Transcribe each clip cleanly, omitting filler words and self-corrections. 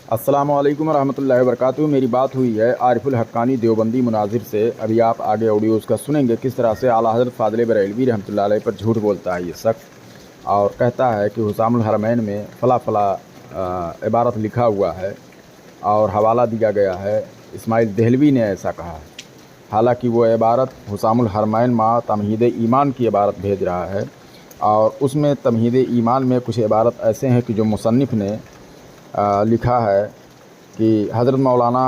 अस्सलामु अलैकुम रहमतुल्लाहि वबरकातुहू। मेरी बात हुई है आरिफुल हक्कानी देवबंदी मुनाजिर से। अभी आप आगे ऑडियो उसका सुनेंगे, किस तरह से आला हज़रत फ़ाज़िल बरेलवी रहमतुल्लाह अलैह पर झूठ बोलता है ये शख्स, और कहता है कि हुसामुल हरमैन में फ़ला फ़ला इबारत लिखा हुआ है और हवाला दिया गया है। इस्माइल देहलवी ने ऐसा कहा है, हालांकि वो इबारत हुसामुल हरमैन मा तमहीद ईमान की इबारत भेज रहा है, और उसमें तमहीद ईमान में कुछ इबारत ऐसे हैं कि जो मुसन्निफ़ ने लिखा है कि हज़रत मौलाना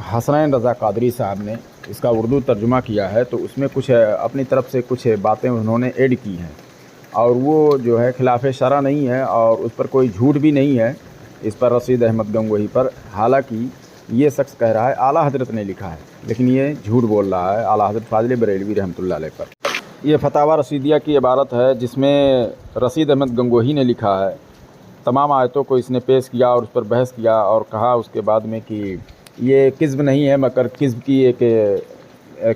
हसनैन रज़ा कादरी साहब ने इसका उर्दू तर्जुमा किया है, तो उसमें कुछ अपनी तरफ से कुछ बातें उन्होंने ऐड की हैं, और वो जो है खिलाफ़ शरअ नहीं है और उस पर कोई झूठ भी नहीं है इस पर रशीद अहमद गंगोही पर। हालांकि ये शख्स कह रहा है आला हज़रत ने लिखा है, लेकिन ये झूठ बोल रहा है आला हज़रत फ़ाज़िल बरेलवी रहमतुल्लाह अलैह पर। ये फतावा रशीदिया की इबारत है जिसमें रशीद अहमद गंगोही ने लिखा है। तमाम आयतों को इसने पेश किया और उस पर बहस किया और कहा उसके बाद में कि ये किज़्ब नहीं है मगर किज़्ब की एक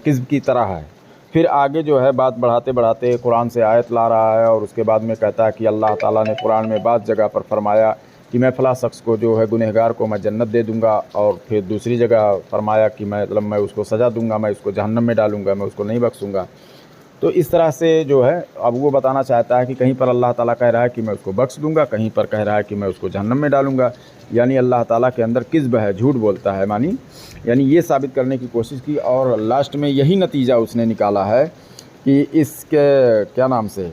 किज़्ब की तरह है। फिर आगे जो है बात बढ़ाते बढ़ाते कुरान से आयत ला रहा है, और उसके बाद में कहता है कि अल्लाह ताला ने कुरान में बात जगह पर फरमाया कि मैं फ़लाँ शख्स को जो है गुनहगार को मैं जन्नत दे दूँगा, और फिर दूसरी जगह फरमाया कि मैं उसको सज़ा दूँगा, मैं उसको जहन्नम में डालूँगा, मैं उसको नहीं बख्शूँगा। तो इस तरह से जो है अब वो बताना चाहता है कि कहीं पर अल्लाह ताला कह रहा है कि मैं उसको बख्श दूंगा, कहीं पर कह रहा है कि मैं उसको जहन्नम में डालूंगा। यानी अल्लाह ताला के अंदर किज़्ब है, झूठ बोलता है यानी ये साबित करने की कोशिश की, और लास्ट में यही नतीजा उसने निकाला है कि इसके क्या नाम से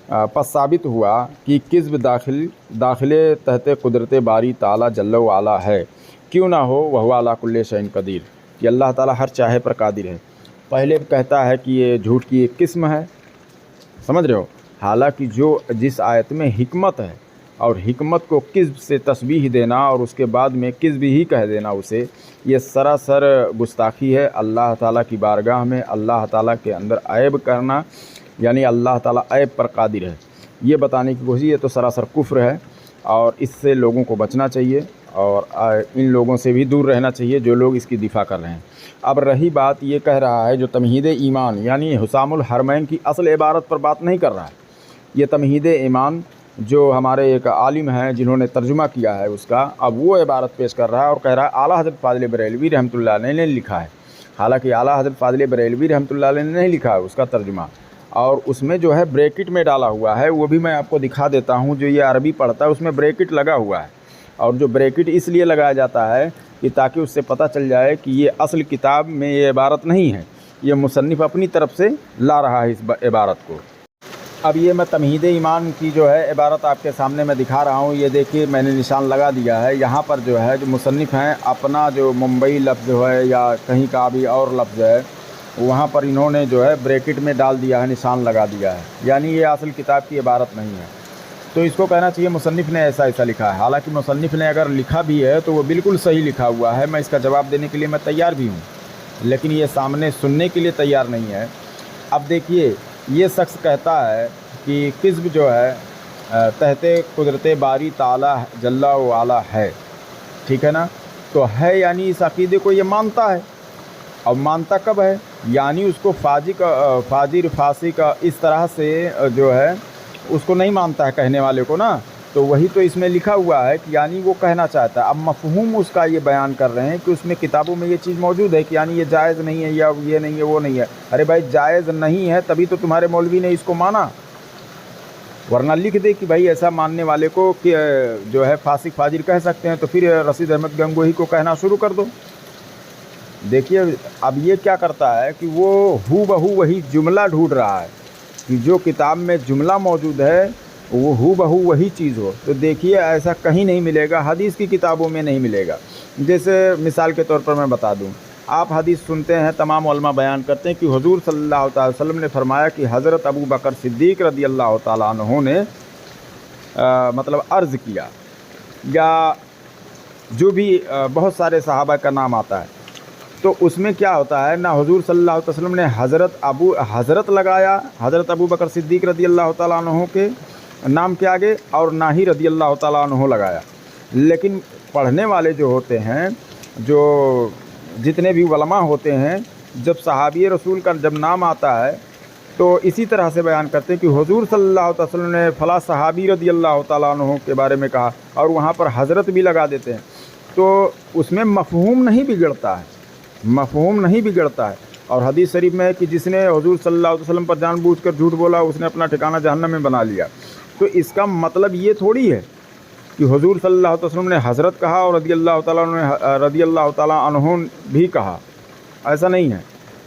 पस साबित हुआ कि किज़्ब दाखिले तहत कुदरत बारी ताला जल्ल व आला है, क्यों ना हो वह अला कुल्ले शैइन कदीर, कि अल्लाह ताला हर चाहे पर कादिर है। पहले कहता है कि ये झूठ की एक किस्म है, समझ रहे हो। हालांकि जिस आयत में हिकमत है, और हिकमत को किज़्ब से तस्बीह देना और उसके बाद में किज़्ब ही कह देना उसे, ये सरासर गुस्ताखी है अल्लाह ताला की बारगाह में। अल्लाह ताला के अंदर ऐब करना, यानी अल्लाह ताला ऐब पर कादिर है, ये बताने की कोशिश, ये तो सरासर कुफ्र है, और इससे लोगों को बचना चाहिए और इन लोगों से भी दूर रहना चाहिए जो लोग इसकी दिफा कर रहे हैं। अब रही बात, ये कह रहा है जो तमहीद ईमान यानी हुसामुल हरमैन की असल इबारत पर बात नहीं कर रहा है, ये तमहीद ईमान जो हमारे एक आलिम हैं जिन्होंने तर्जुमा किया है उसका, अब वो इबारत पेश कर रहा है और कह रहा है आला हज़रत फ़ाज़िल बरेलवी रहमतुल्लाह अलैह ने लिखा है। हालांकि आला हज़रत फ़ाज़िल बरेलवी रहमतुल्लाह अलैह ने नहीं लिखा है उसका तर्जुमा, और उसमें जो है ब्रैकेट में डाला हुआ है, वो भी मैं आपको दिखा देता हूँ। जो ये अरबी पढ़ता है उसमें ब्रैकेट लगा हुआ है, और जो ब्रैकेट इसलिए लगाया जाता है कि ताकि उससे पता चल जाए कि ये असल किताब में ये इबारत नहीं है, ये मुसन्निफ़ अपनी तरफ से ला रहा है इस इबारत को। अब ये मैं तमहीद ईमान की जो है इबारत आपके सामने मैं दिखा रहा हूँ, ये देखिए मैंने निशान लगा दिया है। यहाँ पर जो है जो मुसन्निफ़ हैं अपना जो मुंबई लफ्ज़ है या कहीं का भी और लफ्ज़ है, वहाँ पर इन्होंने जो है ब्रैकेट में डाल दिया है, निशान लगा दिया है, यानी ये असल किताब की इबारत नहीं है। तो इसको कहना चाहिए मुसन्निफ़ ने ऐसा लिखा है। हालांकि मुसन्निफ़ ने अगर लिखा भी है तो वो बिल्कुल सही लिखा हुआ है, मैं इसका जवाब देने के लिए मैं तैयार भी हूँ, लेकिन ये सामने सुनने के लिए तैयार नहीं है। अब देखिए, ये शख्स कहता है कि किज़्ब जो है तहते कुदरत बारी ताला जल्ला व आला है, ठीक है ना। तो है यानी इस अक़ीदे को ये मानता है। अब मानता कब है, यानी उसको फाजिर फासिक इस तरह से जो है उसको नहीं मानता है कहने वाले को ना, तो वही तो इसमें लिखा हुआ है कि यानी वो कहना चाहता है। अब मफ़हूम उसका ये बयान कर रहे हैं कि उसमें किताबों में ये चीज़ मौजूद है कि यानी ये जायज़ नहीं है या ये नहीं है वो नहीं है। अरे भाई, जायज़ नहीं है तभी तो तुम्हारे मौलवी ने इसको माना, वरना लिख दे कि भाई ऐसा मानने वाले को कि जो है फासिक फाजिर कह सकते हैं, तो फिर रशीद अहमद गंगोही को कहना शुरू कर दो। देखिए अब ये क्या करता है कि वो हू बहू वही जुमला ढूंढ रहा है कि जो किताब में जुमला मौजूद है वो हू बहू वही चीज़ हो। तो देखिए ऐसा कहीं नहीं मिलेगा, हदीस की किताबों में नहीं मिलेगा। जैसे मिसाल के तौर पर मैं बता दूं, आप हदीस सुनते हैं, तमाम उलमा बयान करते हैं कि हुजूर सल्लल्लाहु अलैहि वसल्लम ने फरमाया कि हज़रत अबू बकर सिद्दीक़ रज़ी अल्लाह ताला अन्हु ने मतलब अर्ज़ किया, या जो भी बहुत सारे सहाबा का नाम आता है, तो उसमें क्या होता है ना, हुजूर सल्लल्लाहु अलैहि वसल्लम ने हज़रत लगाया हज़रत अबू बकर सिद्दीक़ रज़ी अल्लाह ताला अन्हु के नाम के आगे, और ना ही रज़ी अल्लाह ताला अन्हु लगाया। लेकिन पढ़ने वाले जो होते हैं, जो जितने भी उलमा होते हैं, जब सहाबी रसूल का जब नाम आता है تو اسی طرح سے بیان کرتے ہیں کہ حضور صلی اللہ علیہ وسلم نے فلاں صحابی رضی اللہ تعالیٰ عنہ کے بارے میں کہا، اور وہاں پر حضرت بھی لگا دیتے ہیں، تو اس میں مفہوم نہیں بگڑتا ہے، مفہوم نہیں بگڑتا ہے۔ اور حدیث شریف میں ہے کہ جس نے حضور صلی اللہ علیہ وسلم پر جان بوجھ کر جھوٹ بولا اس نے اپنا ٹھکانہ جہنم میں بنا لیا۔ تو اس کا مطلب یہ تھوڑی ہے کہ حضور صلی اللہ علیہ وسلم نے حضرت کہا اور رضی اللہ تعالیٰ عنہ بھی کہا، ایسا نہیں ہے،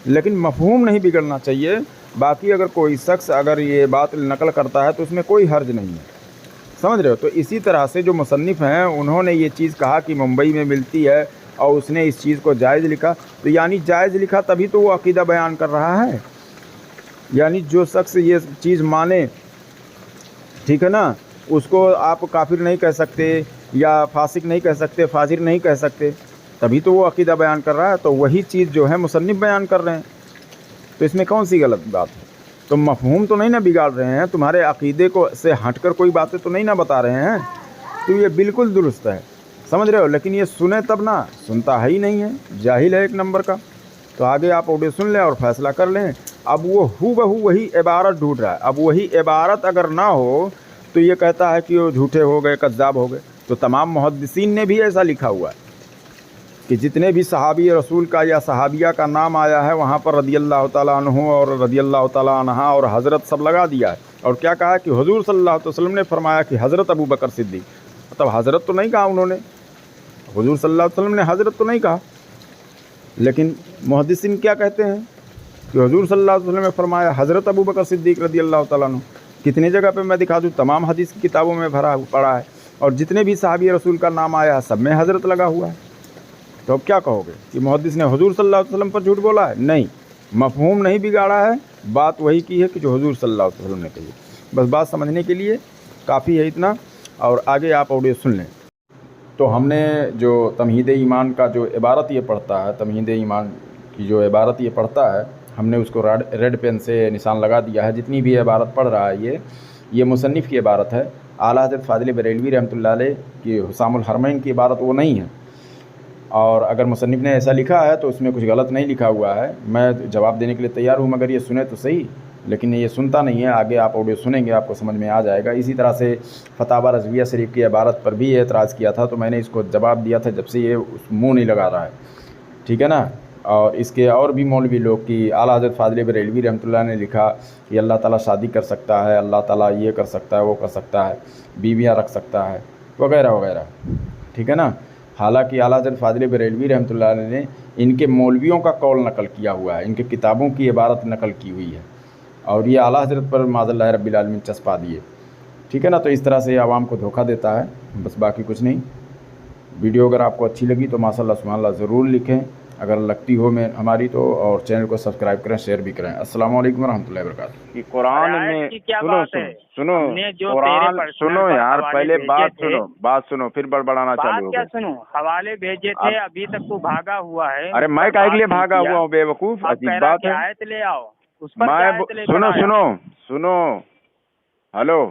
لیکن مفہوم نہیں بگڑنا چاہیے۔ باقی اگر کوئی شخص اگر یہ بات نقل کرتا ہے تو اس میں کوئی حرج نہیں ہے، سمجھ رہے ہو؟ تو اسی طرح سے جو مصنف ہیں انہوں نے یہ چیز کہا کہ ممبئی میں ملتی ہے اور اس نے اس چیز کو جائز لکھا، تو یعنی جائز لکھا تبھی تو وہ عقیدہ بیان کر رہا ہے۔ یعنی جو شخص یہ چیز مانے، ٹھیک ہے نا، اس کو آپ کافر نہیں کہہ سکتے یا فاسق نہیں کہہ سکتے، فاجر نہیں کہہ سکتے، تبھی تو وہ عقیدہ بیان کر رہا ہے۔ تو وہی چیز جو ہے مصنف بیان کر رہے ہیں، تو اس میں کون سی غلط بات ہے؟ تو مفہوم تو نہیں نہ بگاڑ رہے ہیں، تمہارے عقیدے کو سے ہٹ کر کوئی باتیں تو نہیں نہ بتا رہے ہیں، تو یہ بالکل درست ہے، سمجھ رہے ہو؟ لیکن یہ سنے تب نہ، سنتا ہے ہی نہیں ہے، جاہل ہے ایک نمبر کا۔ تو آگے آپ آڈیو سن لیں اور فیصلہ کر لیں۔ اب وہ ہو بہو وہی عبارت ڈھونڈ رہا ہے، اب وہی عبارت اگر نہ ہو تو یہ کہتا ہے کہ وہ جھوٹے ہو گئے، کذاب ہو گئے۔ تو تمام محدثین نے بھی ایسا لکھا ہوا ہے کہ جتنے بھی صحابی رسول کا یا صحابیہ کا نام آیا ہے وہاں پر رضی اللہ تعالیٰ عنہ اور رضی اللہ تعالیٰ عنہا اور حضرت سب لگا دیا ہے، اور کیا کہا کہ حضور صلی اللہ علیہ وسلم نے فرمایا کہ حضرت ابو بکر صدیق، مطلب حضرت تو نہیں کہا انہوں نے، حضور صلی اللہ علیہ وسلم نے حضرت تو نہیں کہا، لیکن محدثین کیا کہتے ہیں کہ حضور صلی اللہ علیہ وسلم نے فرمایا حضرت ابو بکر صدیق رضی اللہ تعالیٰ عنہ۔ کتنی جگہ پہ میں دکھا دوں، تمام حدیث کی کتابوں میں پڑا ہے، اور جتنے بھی صحابی رسول کا نام آیا ہے سب میں حضرت لگا ہوا ہے۔ تو اب کیا کہو گے کہ محدث نے حضور صلی اللہ علیہ وسلم پر جھوٹ بولا ہے؟ نہیں، مفہوم نہیں بگاڑا ہے، بات وہی کی ہے کہ جو حضور صلی اللہ علیہ وسلم نے کہی ہے۔ بس بات سمجھنے کے لیے کافی ہے اتنا، اور آگے آپ آڈیو سن لیں۔ تو ہم نے جو تمہید ایمان کا جو عبارت یہ پڑھتا ہے، تمہید ایمان کی جو عبارت یہ پڑھتا ہے، ہم نے اس کو ریڈ پین سے نشان لگا دیا ہے۔ جتنی بھی عبارت پڑھ رہا ہے یہ مصنف کی عبارت ہے، اعلیٰ حضرت فاضل بریلوی رحمۃ اللہ علیہ کی حسام الحرمین کی عبارت وہ نہیں ہے۔ اور اگر مصنف نے ایسا لکھا ہے تو اس میں کچھ غلط نہیں لکھا ہوا ہے، میں جواب دینے کے لیے تیار ہوں، مگر یہ سنے تو صحیح، لیکن یہ سنتا نہیں ہے۔ آگے آپ آڈیو سنیں گے آپ کو سمجھ میں آ جائے گا۔ اسی طرح سے فتاوی رضویہ شریف کی عبارت پر بھی اعتراض کیا تھا، تو میں نے اس کو جواب دیا تھا جب سے یہ منہ نہیں لگا رہا ہے، ٹھیک ہے نا۔ اور اس کے اور بھی مولوی لوگ کی اعلیٰ حضرت فاضل بریلوی رحمۃ اللہ نے لکھا کہ اللہ تعالیٰ شادی کر سکتا ہے، اللہ تعالیٰ یہ کر سکتا ہے، وہ کر سکتا ہے، بیویاں رکھ سکتا ہے، وغیرہ وغیرہ، ٹھیک ہے نا۔ حالانکہ اعلیٰ حضرت فاضل بریلوی رحمۃ اللہ علیہ نے ان کے مولویوں کا قول نقل کیا ہوا ہے، ان کی کتابوں کی عبارت نقل کی ہوئی ہے، اور یہ اعلیٰ حضرت پر معاذ اللہ رب العالمین چسپا دیے، ٹھیک ہے نا۔ تو اس طرح سے عوام کو دھوکہ دیتا ہے، بس باقی کچھ نہیں۔ ویڈیو اگر آپ کو اچھی لگی تو ماشاء اللہ سبحان اللہ ضرور لکھیں، اگر لگتی ہو میں ہماری تو، اور چینل کو سبسکرائب کریں، شیئر بھی کریں۔ السلام علیکم ورحمۃ اللہ وبرکاتہ۔ کہ قرآن میں سنو یار، پہلے بات سنو پھر بڑبڑانا چالو ہو گیا۔ سنو، حوالے بھیجے تھے، ابھی تک تو بھاگا ہوا ہے۔ ارے میں کہے کے لیے بھاگا ہوا ہوں بے وقوف، عجیب بات ہے۔ آیت لے آؤ، اس پر آیت لے کر سنو، ہلو،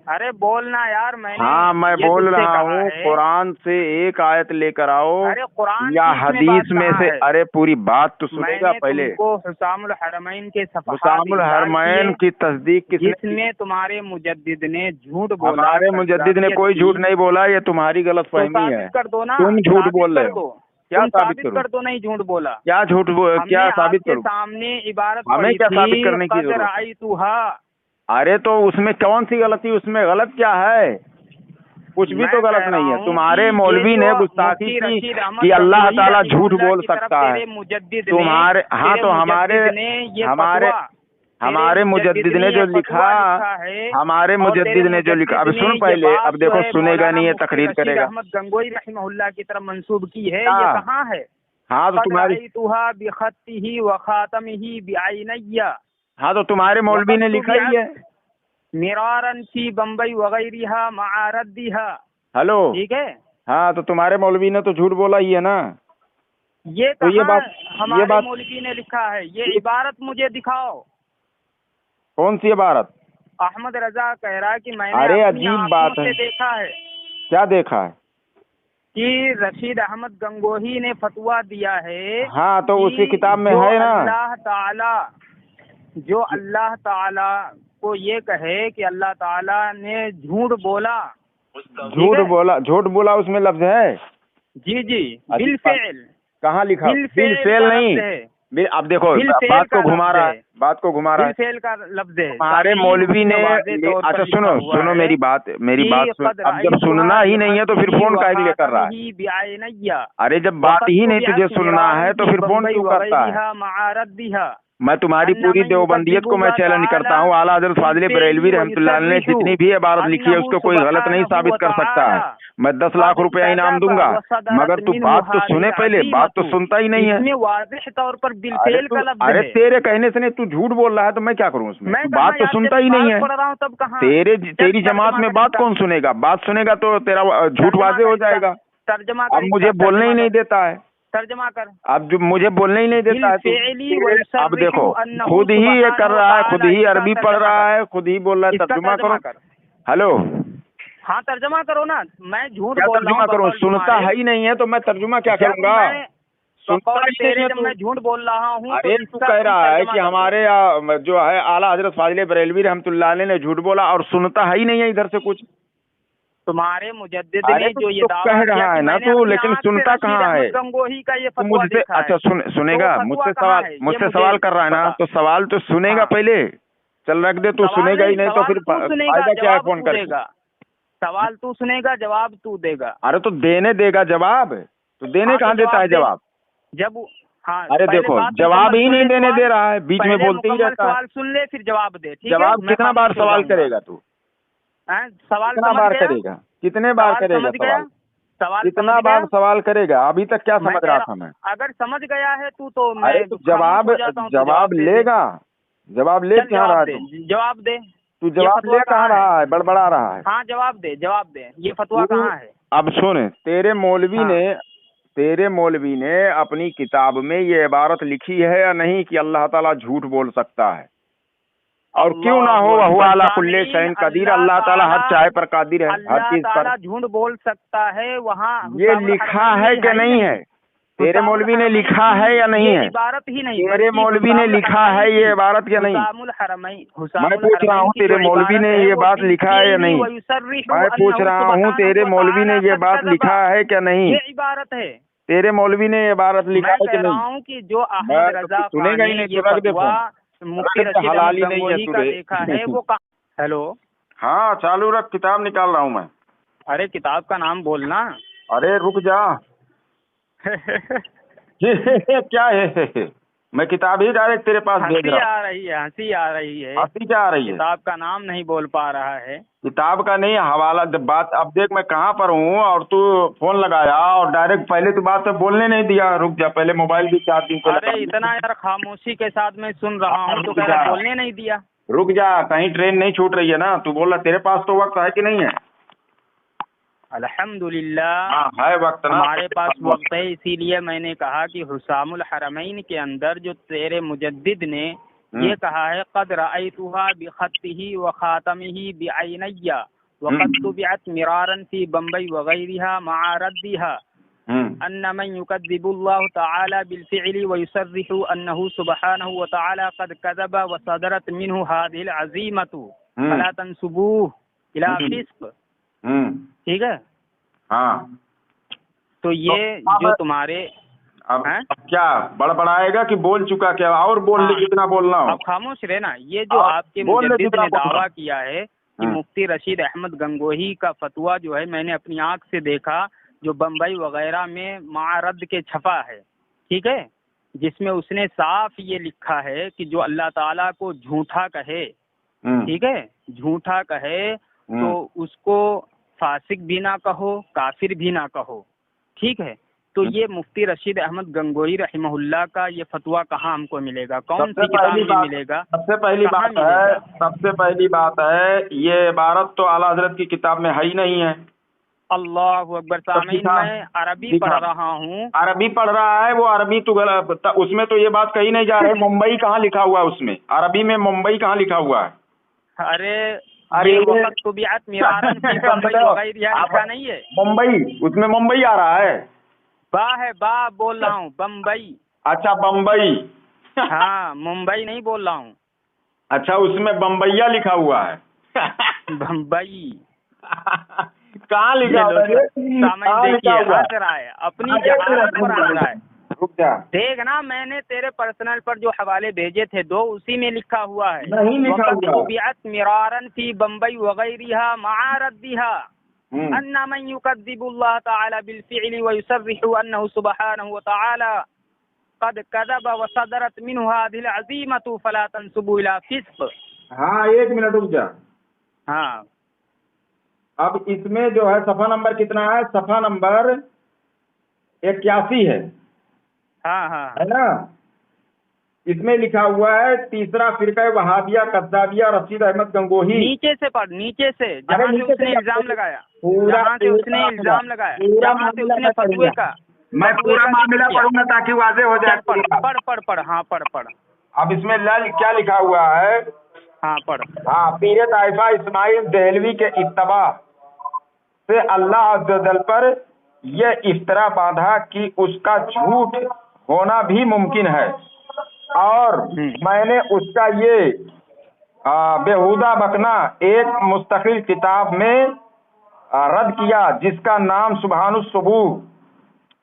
ارے بولنا یار، میں بول رہا ہوں، قرآن سے ایک آیت لے کر آؤ یا حدیث میں سے۔ ارے پوری بات تو سنے گا پہلے۔ حسام الحرمین کے صفحات، حسام الحرمین کی تصدیق جس میں تمہارے مجدد نے جھوٹ بولا۔ ہمارے مجدد نے کوئی جھوٹ نہیں بولا، یہ تمہاری غلط فہمی ہے، تم جھوٹ بول رہے ہو۔ کیا ثابت کر دو؟ نہیں جھوٹ بولا، کیا جھوٹ کیا ثابت کرو؟ سامنے عبارت ہمیں کیا ثابت کرنے کی ضرورت؟ ارے تو اس میں کون سی غلطی؟ اس میں غلط کیا ہے؟ کچھ بھی تو غلط نہیں ہے۔ تمہارے مولوی نے گستاخی کی کہ اللہ تعالیٰ جھوٹ بول سکتا ہے، تمہارے ہاں تو ہمارے مجدد نے جو لکھا، اب سن پہلے، اب دیکھو سنے گا نہیں، یہ تقریر کرے گا۔ احمد گنگوئی رحمہ اللہ کی طرف منسوب کی ہے، یہ کہاں ہے؟ ہاں تو تمہاری، ہاں تو تمہارے مولوی نے لکھا ہی ہے مرارن فی بمبئی وغیرہ مع ردھا۔ ہلو، ٹھیک ہے، ہاں تو تمہارے مولوی نے تو جھوٹ بولا ہی ہے نا۔ یہ ہمارے مولوی نے لکھا ہے، یہ عبارت مجھے دکھاؤ۔ کون سی عبارت؟ احمد رضا کہہ رہا ہے کہ میں نے ارے عجیب بات ہے، دیکھا ہے۔ کیا دیکھا ہے؟ मुफ्ती रशीद अहमद गंगोही ने फतवा दिया है। हाँ, तो उसकी किताब में है ना, अल्लाह ताला को ये कहे कि अल्लाह ताला ने झूठ बोला, झूठ बोला उसमें लफ्ज है। जी जी, बिलफेल। कहाँ लिखा? बिलफेल नहीं। अब देखो बात को घुमा रहा है, बिलफेल का लफ्ज है। हमारे मौलवी ने, अच्छा सुनो मेरी बात सुन। अब जब सुनना ही नहीं है तो फिर फोन काहे लिए कर रहा है? अरे जब बात ही नहीं तुझे सुनना है तो फिर फोन क्यों करता है? मैं तुम्हारी पूरी देवबंदियत को मैं चैलेंज करता हूँ। आला हजरत फाजिल बरेलवी रहमतुल्लाह ने जितनी भी इबारत लिखी है उसको कोई गलत नहीं साबित कर सकता है। मैं 10 लाख रुपया इनाम दूंगा, मगर तू बात तो सुने पहले, बात तो सुनता ही नहीं है। तौर पर बिलफेल का लफ्ज है। अरे तेरे कहने से नहीं, तू झूठ बोल रहा है तो मैं क्या करूँ उसमें? बात तो सुनता ही नहीं है। तेरी जमात में बात कौन सुनेगा? बात सुनेगा तो तेरा झूठ वाजे हो जाएगा। तर्जमा अब मुझे बोलने ही नहीं देता है। तर्जमा कर। अब जो मुझे बोलने ही नहीं देता है तो अब देखो खुद ही ये कर रहा है, खुद ही अरबी पढ़ रहा है, खुद ही बोल रहा है। तर्जुमा करो। हेलो, हाँ तर्जुमा करो ना। मैं झूठ बोल रहा हूँ, करो। सुनता है ही नहीं है तो मैं तर्जुमा क्या करूँगा? जब मैं झूठ बोल रहा हूँ। अरे तू कह रहा है कि हमारे जो है आला हजरत फाजिल बरेलवी रहमतुल्लाह अलैह ने झूठ बोला और सुनता है ही नहीं है इधर से कुछ। तुम्हारे मुजद्दिद ने जो ये दावा कह रहा है ना तू, लेकिन सुनता कहाँ है? गंगोही का ये फतवा मुझसे अच्छा सुनेगा? मुझसे सवाल कर रहा है ना, तो सवाल तो सुनेगा पहले। चल रख दे, तू सुनेगा ही नहीं तो फिर फायदा क्या है फोन करेगा? सवाल तू सुनेगा, जवाब तू देगा। अरे तो देने देगा जवाब, तो देने कहाँ देता है जवाब? जब हाँ, अरे देखो जवाब ही नहीं देने दे रहा है, बीच में बोलते ही रहता है। सवाल सुन ले फिर जवाब दे। जवाब कितना बार सवाल करेगा तू? सवाल कितना बार करेगा? कितने बार करेगा सवाल? कितना बार सवाल करेगा? अभी तक क्या समझ रहा था मैं? अगर समझ गया है तू तो अरे तो जवाब लेगा। जवाब ले कहाँ रहा है? जवाब दे। तू जवाब ले कहाँ रहा है? बड़बड़ा रहा है। हाँ जवाब दे। ये फतवा कहाँ है? अब सुन, तेरे मौलवी ने अपनी किताब में ये इबारत लिखी है या नहीं कि अल्लाह ताला झूठ बोल सकता है? और क्यों ना हो, वह अला कुल्ले शैइन कदीर, अल्लाह ताला हर चाहे पर कादिर है, हर चीज पर। झूठ बोल सकता है वहाँ ये लिखा है कि नहीं है? तेरे मौलवी ने लिखा है या नहीं है? इबारत ही नहीं, तेरे मौलवी ने लिखा है ये इबारत या नहीं? मैं पूछ रहा हूँ तेरे मौलवी ने ये बात लिखा है या नहीं? मैं पूछ रहा हूँ तेरे मौलवी ने ये बात लिखा है क्या नहीं? ये इबारत है। तेरे मौलवी ने ये इबारत लिखा है कि नहीं? कि जो अहमद रजा सुनेगा ही नहीं, मुफ्ती रशीद अहमद गंगोही का देखा है वो हेलो, हाँ चालू रख, किताब निकाल रहा हूँ मैं। अरे किताब का नाम बोलना। अरे रुक जा। क्या है? मैं किताब ही डायरेक्ट तेरे पास भेज रहा हूँ। हंसी आ रही है। हंसी क्या आ रही है? किताब का नाम नहीं बोल पा रहा है। किताब का नहीं, हवाला बात। अब देख मैं कहाँ पर हूँ और तू फोन लगाया और डायरेक्ट पहले तू बात से बोलने नहीं दिया। रुक जा, पहले मोबाइल भी चार्जिंग पे लगा। अरे इतना यार खामोशी के साथ मैं सुन रहा हूँ तो कह रहा बोलने नहीं दिया। रुक जा, कहीं ट्रेन नहीं छूट रही है ना? तू बोल रहा तेरे पास तो वक्त है कि नहीं है? अल्हम्दुलिल्लाह है वक्त ना, हमारे पास वक्त है। इसीलिए मैंने कहा कि हुसामुल हरमैन के अंदर जो तेरे मुजद्दिद ने ये कहा है, कद रअयतुहा बिखत्तिही व खातमिही बिअयनैया व कद तुबिअत मिरारन फी बम्बई व गैरिहा मअ रद्दिहा अन्न मन युकद्दिबुल्लाहु तआला बिलफिअली व युसर्रिहु अन्नहु सुब्हानहु व तआला कद कज़ब व सदरत मिन्हु हादिहिल अज़ीमतु फला तंसुबूहु इला फिस्क। ठीक है। हाँ, तो ये जो तुम्हारे अब क्या बड़बड़ाएगा कि बोल चुका? क्या और बोल ले जितना बोलना हो। अब खामोश रहना। ये जो आपके मुजद्दिद ने दावा किया है कि मुफ्ती रशीद अहमद गंगोही का फतवा जो है मैंने अपनी आंख से देखा, जो बम्बई वगैरह में मारद के छपा है, ठीक है, जिसमें उसने साफ ये लिखा है कि जो अल्लाह ताला को झूठा कहे, ठीक है, झूठा कहे तो उसको फासिक भी ना कहो, काफिर भी ना कहो, ठीक है। तो ये मुफ्ती रशीद अहमद गंगोही रहमहुल्लाह का ये फतवा कहाँ हमको मिलेगा? कौन सी किताब में मिलेगा? सबसे पहली बात है ये इबारत तो आला हजरत की किताब में है ही नहीं है। अल्लाहु अकबर। सामीन मैं अरबी पढ़ रहा हूँ। अरबी पढ़ रहा है वो, अरबी तो गलत, उसमें तो ये बात कही नहीं जा रही। मुंबई कहाँ लिखा हुआ है उसमें? अरबी में मुंबई कहाँ लिखा हुआ है? अरे अरे वक़्त तुबिअत मिरारन फी बम्बई वगैरह लिखा नहीं है? मुंबई, उसमें मुंबई आ रहा है। बा बोल रहा हूँ, बम्बई। अच्छा बम्बई। हाँ, मुंबई नहीं बोल रहा हूँ। अच्छा, उसमें बम्बैया लिखा हुआ है। बम्बई कहाँ लिखा हुआ है? देखिए, हंस रहा है, अपनी जहालत पर हंस रहा है। रुक जा, देख ना, मैंने तेरे पर्सनल पर जो हवाले भेजे थे 2, उसी में लिखा हुआ है। नहीं लिखा हुआ। तुबिअत मिरारन फी बम्बई वगैरहा मआ रद्दिहा अन्ना मन युकद्दिबुल्लाह तआला बिलफिअली व युसर्रिहु अन्नहु सुब्हानहु व तआला क़द कज़ब व सदरत मिन्हु हाज़िहिल अज़ीमतु फला तंसुबु इला फिस्क़। हाँ, 1 मिनट रुक जा। हाँ, अब इसमें जो है सफा नंबर कितना है? सफा नंबर 81 है। हाँ, है ना? इसमें लिखा हुआ है तीसरा फिरका वहाबिया कद्दाबिया रशीद अहमद गंगोही। नीचे से पढ़, नीचे से, जहाँ से उसने इल्जाम लगाया, जहाँ से उसने इल्जाम लगाया, जहाँ से उसने फतवे का, मैं पूरा मामला पढ़ूंगा ताकि वाज़ेह हो जाए। पढ़। हाँ, पढ़। अब इसमें क्या लिखा हुआ है? हाँ, पढ़। हाँ, पीर ताइफा इस्माइल देहलवी के इत्तबा से अल्लाह अज़्ज़ व जल पर यह इफ्तरा बांधा कि उसका झूठ होना भी मुमकिन है, और मैंने उसका ये बेहुदा बकना एक मुस्तकिल किताब में रद्द किया जिसका नाम सुबहानुस सुबूह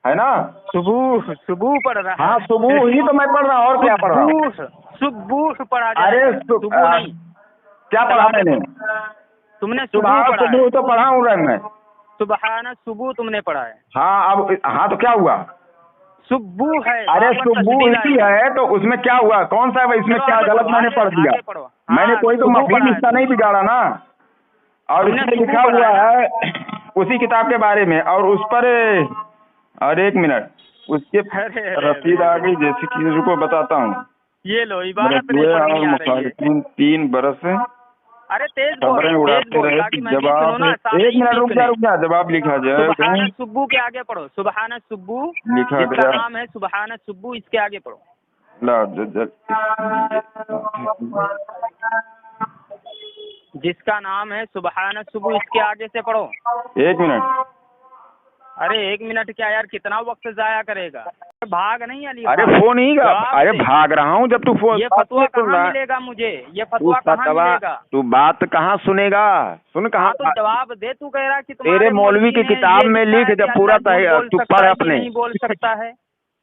है ना? सुबूह पढ़ रहा है। हाँ, सुबूह ही तो मैं पढ़ रहा हूँ, और क्या पढ़ रहा हूँ? सुबूह पढ़ा जाए। अरे सुबूह नहीं, क्या पढ़ा मैंने? तुमने सुबह सुबूह तो पढ़ा हूँ मैं। सुबहाना सुबूह तुमने पढ़ा है। हाँ, अब हाँ तो क्या हुआ? सुबूह है। अरे सुबूह ही है तो उसमें क्या हुआ? कौन सा है इसमें? क्या गलत मैंने पढ़ दिया? मैंने कोई तो मफहूम इसका नहीं बिगाड़ा ना। और इसमें लिखा हुआ है उसी किताब के बारे में, और उस पर और 1 मिनट उसके रसीद आ गई, जैसे कि को बताता हूँ। ये लो, इबारत नहीं पढ़नी आ रही है। 3 बरस अरे तेज बोल ताकि मैं भी सुनूं ना। 1 मिनट रुक जा, जवाब लिखा जाए। सुबहाना सुब्बू के आगे पढ़ो, सुबहाना सुब्बू लिखा जिसका गया नाम है सुबहाना सुब्बू, इसके आगे पढ़ो। जिसका नाम है सुबहाना सुब्बू, इसके आगे से पढ़ो। 1 मिनट। अरे 1 मिनट क्या यार, कितना वक्त जाया करेगा? भाग नहीं अली। अरे फोन ही का, अरे भाग रहा हूँ जब तू फोन। ये फतवा कहाँ मिलेगा मुझे? ये फतवा कहाँ मिलेगा? तू बात कहाँ सुनेगा? सुन कहाँ? तो जवाब दे। तू कह रहा कि तेरे मौलवी की किताब में लिख, जब पूरा तू पढ़ अपने। नहीं बोल सकता है।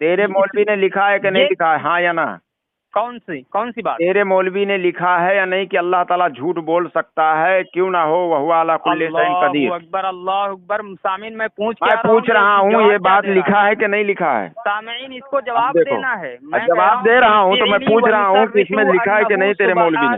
तेरे मौलवी ने लिखा है कि नहीं लिखा है? हाँ या ना? कौन सी बात? तेरे मौलवी ने लिखा है या नहीं कि अल्लाह ताला झूठ बोल सकता है? क्यों ना हो, वह अला कुल्ली शैइन कदीर। अल्लाह अकबर। सामीन मैं पूछ रहा हूँ ये बात लिखा है कि नहीं लिखा है? सामीन इसको जवाब देना है। मैं जवाब दे रहा हूँ तो मैं पूछ रहा हूँ कि इसमें लिखा है कि नहीं तेरे मौलवी ने?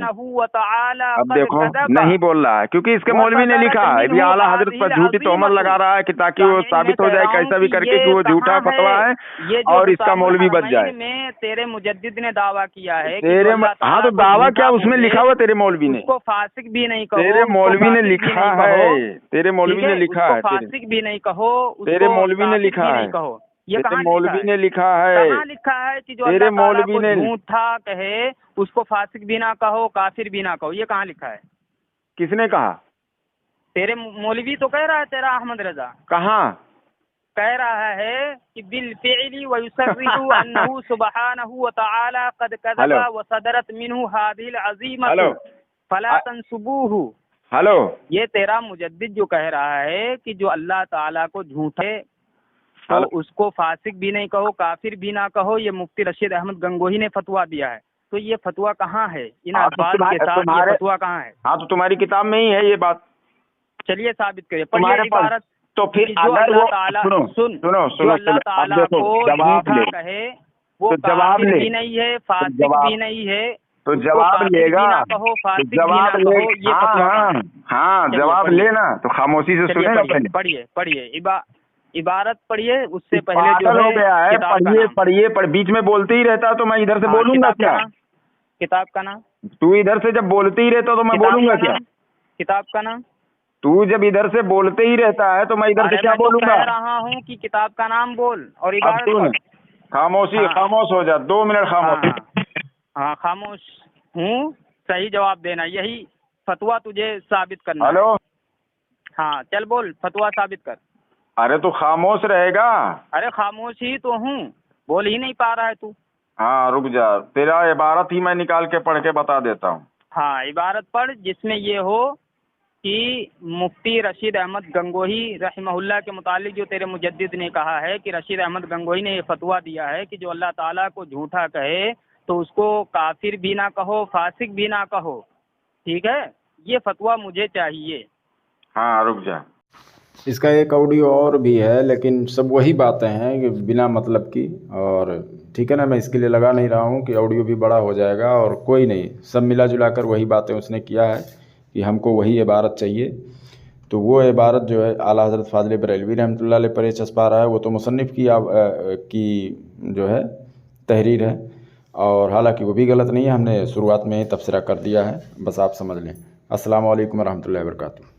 अब देखो नहीं बोल रहा है, क्योंकि इसके मौलवी ने लिखा है। अभी आला हजरत पर झूठी तोहमत लगा रहा है कि ताकि वो साबित हो जाए कैसा भी करके कि वो झूठा फतवा है और इसका मौलवी बच जाए। तेरे मुजद्दिद ने दावा किया है तेरे हाँ तो दावा क्या उसमें लिखा हुआ? तेरे मौलवी ने उसको फासिक भी नहीं कहो। तेरे मौलवी ने लिखा है, तेरे मौलवी ने लिखा है। फासिक भी नहीं कहो, तेरे मौलवी ने लिखा है। ये तेरे मौलवी ने लिखा है। कहाँ लिखा है कि जो तेरे मौलवी ने झूठा कहे उसको फासिक भी ना कहो, काफिर भी ना कहो? ये कहाँ लिखा है? किसने कहा? तेरे मौलवी तो कह रहा है, तेरा अहमद रजा कहाँ कह रहा है कि बिल फ़िअली व युसर्रिहु अन्नहु सुब्हानहु व तआला क़द कज़बा व सदरत मिन्हु हाज़िहिल अज़ीमतु फला तंसुबूहु। हेलो, ये तेरा मुजद्दिद जो कह रहा है कि जो अल्लाह ताला को झूठे तो उसको फासिक भी नहीं कहो, काफिर भी ना कहो। ये मुफ्ती रशीद अहमद गंगोही ने फतवा दिया है। तो ये फतवा कहाँ है? इन अल्फाज के साथ ये फतवा कहाँ है? हाँ तो तुम्हारी किताब में ही है ये बात। चलिए साबित करिए। पढ़िए इबारत। तो फिर जो अल्लाह ताला सुनो अल्लाह ताला को झूठा कहे वो काफिर भी नहीं है, फासिक भी नहीं है, तो जवाब लेगा। जवाब ले। हाँ जवाब लेना तो खामोशी से सुनेगा। पहले पढ़िए इबारत पढ़िए। उससे पहले जो हो गया है पढ़िए बीच में बोलते ही रहता तो मैं इधर से बोलूंगा क्या? किताब का नाम? तू इधर से जब बोलते ही रहता तो मैं बोलूंगा क्या? किताब का नाम? तू जब इधर से बोलते ही रहता है तो मैं इधर से क्या बोलूंगा? कह रहा हूँ कि किताब का नाम बोल और इबारत। खामोशी। खामोश हो जा, 2 मिनट खामोश। हाँ खामोश हूँ। सही जवाब देना। यही फतवा तुझे साबित करना है। हेलो, हाँ चल बोल, फतवा साबित कर। अरे तू खामोश रहेगा? अरे खामोश ही तो हूँ, बोल ही नहीं पा रहा है तू। हाँ रुक जा, तेरा इबारत ही मैं निकाल के पढ़ के बता देता हूँ। हाँ इबारत पढ़ जिसमें ये हो कि मुफ्ती रशीद अहमद गंगोही रहमहुल्लाह के मुतालिक जो तेरे मुजद्दिद ने कहा है कि रशीद अहमद गंगोही ने ये फतवा दिया है कि जो अल्लाह ताला को झूठा कहे तो उसको काफिर भी ना कहो, फासिक भी ना कहो, ठीक है, ये फतवा मुझे चाहिए। हाँ रुक जा, इसका एक ऑडियो और भी है, लेकिन सब वही बातें हैं कि बिना मतलब की। और ठीक है ना, मैं इसके लिए लगा नहीं रहा हूँ कि ऑडियो भी बड़ा हो जाएगा, और कोई नहीं, सब मिला जुला कर वही बातें उसने किया है कि हमको वही इबारत चाहिए। तो वो इबारत जो है आला हज़रत फ़ाज़िल बरेलवी रहमतुल्लाह अलैह पर चस्पा रहा है, वो तो मुसन्निफ़ की जो है तहरीर है, और हालांकि वो भी गलत नहीं है, हमने शुरुआत में ही तबसरा कर दिया है, बस आप समझ लें। अस्सलामु अलैकुम रहमतुल्लाहि व बरकातुहू।